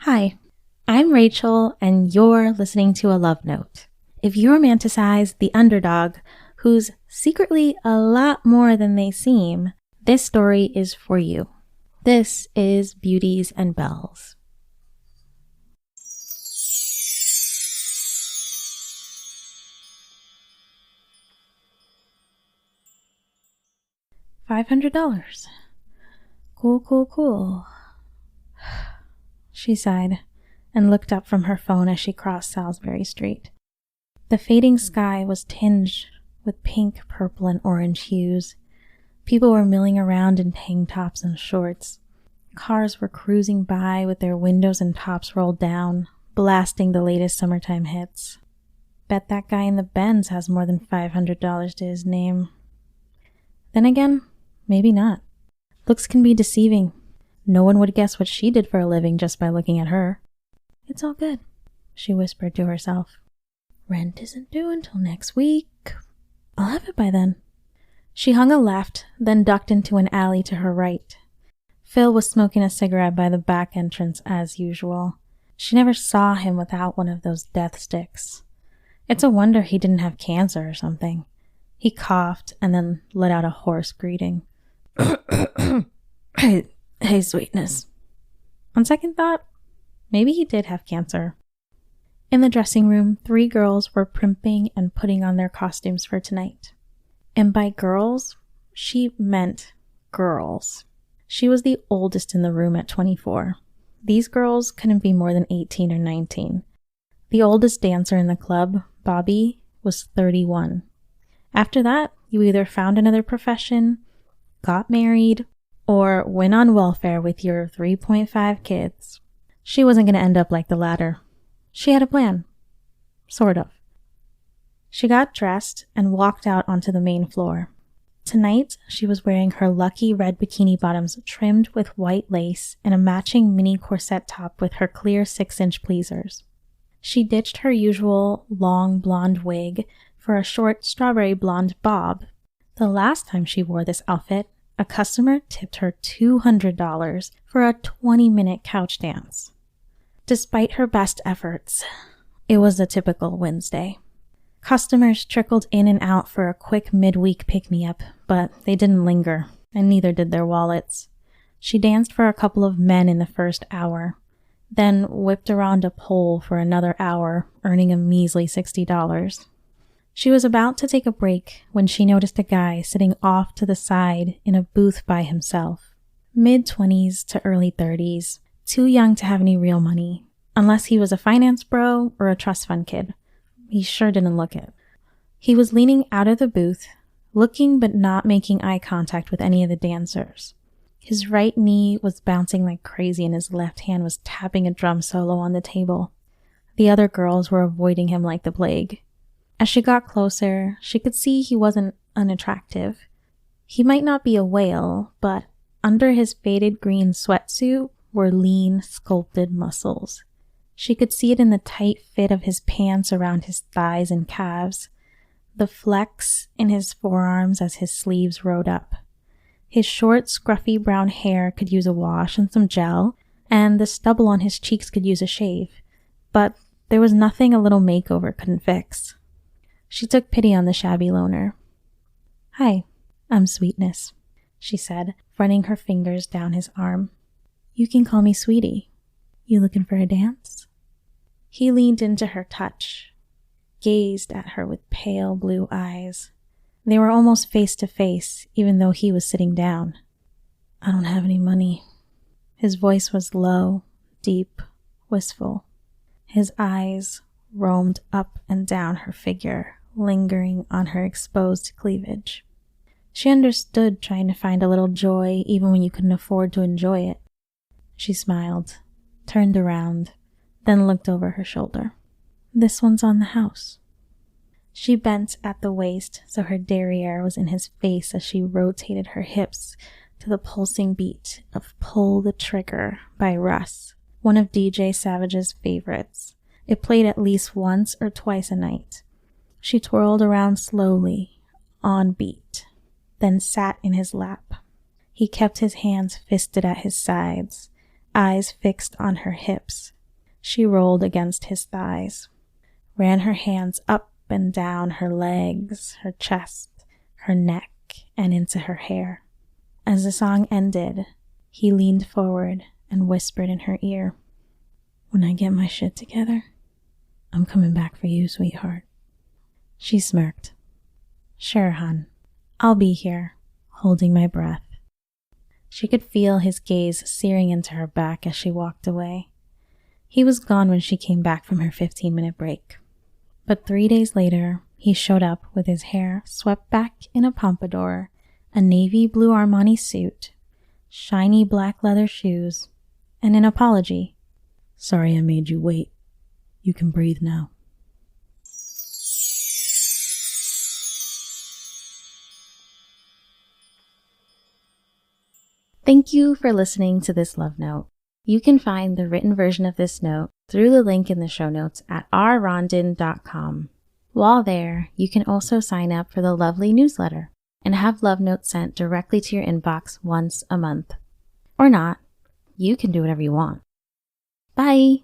Hi, I'm Rachel, and you're listening to A Love Note. If you romanticize the underdog, who's secretly a lot more than they seem, this story is for you. This is Beauties and Bells. $500. Cool. She sighed and looked up from her phone as she crossed Salisbury Street. The fading sky was tinged with pink, purple, and orange hues. People were milling around in tank tops and shorts. Cars were cruising by with their windows and tops rolled down, blasting the latest summertime hits. Bet that guy in the Benz has more than $500 to his name. Then again, maybe not. Looks can be deceiving. No one would guess what she did for a living just by looking at her. It's all good, she whispered to herself. Rent isn't due until next week. I'll have it by then. She hung a left, then ducked into an alley to her right. Phil was smoking a cigarette by the back entrance as usual. She never saw him without one of those death sticks. It's a wonder he didn't have cancer or something. He coughed and then let out a hoarse greeting. Hey, sweetness. On second thought, maybe he did have cancer. In the dressing room, 3 girls were primping and putting on their costumes for tonight. And by girls, she meant girls. She was the oldest in the room at 24. These girls couldn't be more than 18 or 19. The oldest dancer in the club, Bobby, was 31. After that, you either found another profession, got married, or went on welfare with your 3.5 kids. She wasn't going to end up like the latter. She had a plan. Sort of. She got dressed and walked out onto the main floor. Tonight, she was wearing her lucky red bikini bottoms trimmed with white lace and a matching mini corset top with her clear 6-inch pleasers. She ditched her usual long blonde wig for a short strawberry blonde bob. The last time she wore this outfit, a customer tipped her $200 for a 20-minute couch dance. Despite her best efforts, it was a typical Wednesday. Customers trickled in and out for a quick midweek pick-me-up, but they didn't linger, and neither did their wallets. She danced for a couple of men in the first hour, then whipped around a pole for another hour, earning a measly $60. She was about to take a break when she noticed a guy sitting off to the side in a booth by himself. Mid-20s to early 30s, too young to have any real money, unless he was a finance bro or a trust fund kid. He sure didn't look it. He was leaning out of the booth, looking but not making eye contact with any of the dancers. His right knee was bouncing like crazy and his left hand was tapping a drum solo on the table. The other girls were avoiding him like the plague. As she got closer, she could see he wasn't unattractive. He might not be a whale, but under his faded green sweatsuit were lean, sculpted muscles. She could see it in the tight fit of his pants around his thighs and calves, the flex in his forearms as his sleeves rode up. His short, scruffy brown hair could use a wash and some gel, and the stubble on his cheeks could use a shave. But there was nothing a little makeover couldn't fix. She took pity on the shabby loner. "Hi, I'm Sweetness," she said, running her fingers down his arm. "You can call me Sweetie. You looking for a dance?" He leaned into her touch, gazed at her with pale blue eyes. They were almost face to face, even though he was sitting down. "I don't have any money." His voice was low, deep, wistful. His eyes roamed up and down her figure, lingering on her exposed cleavage. She understood trying to find a little joy even when you couldn't afford to enjoy it. She smiled, turned around, then looked over her shoulder. "This one's on the house." She bent at the waist so her derriere was in his face as she rotated her hips to the pulsing beat of Pull the Trigger by Russ, one of DJ Savage's favorites. It played at least once or twice a night. She twirled around slowly, on beat, then sat in his lap. He kept his hands fisted at his sides, eyes fixed on her hips. She rolled against his thighs, ran her hands up and down her legs, her chest, her neck, and into her hair. As the song ended, he leaned forward and whispered in her ear, "When I get my shit together, I'm coming back for you, sweetheart." She smirked. "Sure, hon. I'll be here, holding my breath." She could feel his gaze searing into her back as she walked away. He was gone when she came back from her 15-minute break. But 3 days later, he showed up with his hair swept back in a pompadour, a navy blue Armani suit, shiny black leather shoes, and an apology. "Sorry I made you wait. You can breathe now." Thank you for listening to this love note. You can find the written version of this note through the link in the show notes at rrondon.com. While there, you can also sign up for the lovely newsletter and have love notes sent directly to your inbox once a month. Or not. You can do whatever you want. Bye!